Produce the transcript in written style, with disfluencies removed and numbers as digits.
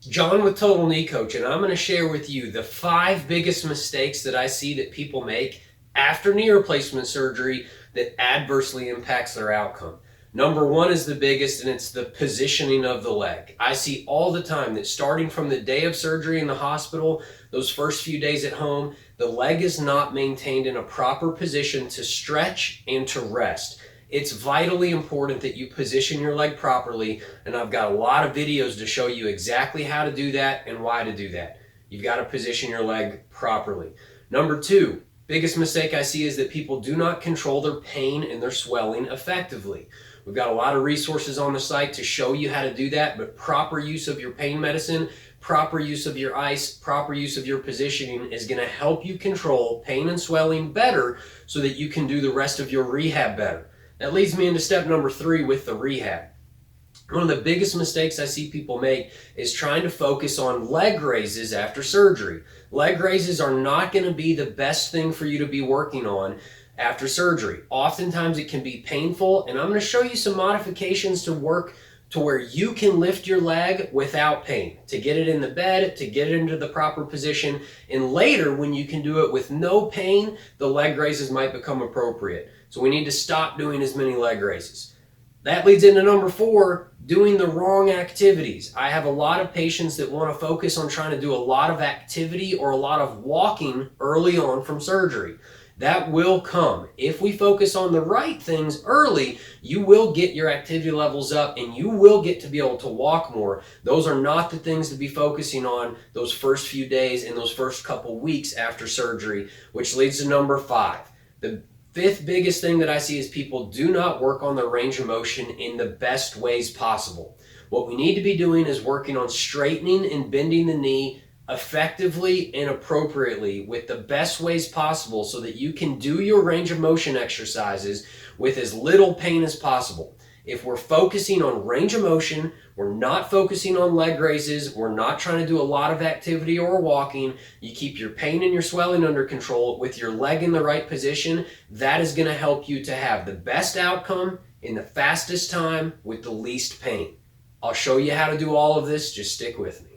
John with Total Knee Coach, and I'm going to share with you the 5 biggest mistakes that I see that people make after knee replacement surgery that adversely impacts their outcome. Number 1 is the biggest, and it's the positioning of the leg. I see all the time that starting from the day of surgery in the hospital, those first few days at home, the leg is not maintained in a proper position to stretch and to rest. It's vitally important that you position your leg properly, and I've got a lot of videos to show you exactly how to do that and why to do that. You've got to position your leg properly. Number 2, biggest mistake I see is that people do not control their pain and their swelling effectively. We've got a lot of resources on the site to show you how to do that, but proper use of your pain medicine, proper use of your ice, proper use of your positioning is going to help you control pain and swelling better so that you can do the rest of your rehab better. That leads me into step number 3 with the rehab. One of the biggest mistakes I see people make is trying to focus on leg raises after surgery. Leg raises are not going to be the best thing for you to be working on after surgery. Oftentimes it can be painful, and I'm going to show you some modifications to work to where you can lift your leg without pain, to get it in the bed, to get it into the proper position, and later when you can do it with no pain, the leg raises might become appropriate. So we need to stop doing as many leg raises. That leads into number 4, doing the wrong activities. I have a lot of patients that want to focus on trying to do a lot of activity or a lot of walking early on from surgery. That will come. If we focus on the right things early, you will get your activity levels up and you will get to be able to walk more. Those are not the things to be focusing on those first few days and those first couple weeks after surgery, which leads to number 5. The 5th biggest thing that I see is people do not work on their range of motion in the best ways possible. What we need to be doing is working on straightening and bending the knee effectively and appropriately with the best ways possible so that you can do your range of motion exercises with as little pain as possible. If we're focusing on range of motion, we're not focusing on leg raises, we're not trying to do a lot of activity or walking, you keep your pain and your swelling under control with your leg in the right position, that is going to help you to have the best outcome in the fastest time with the least pain. I'll show you how to do all of this, just stick with me.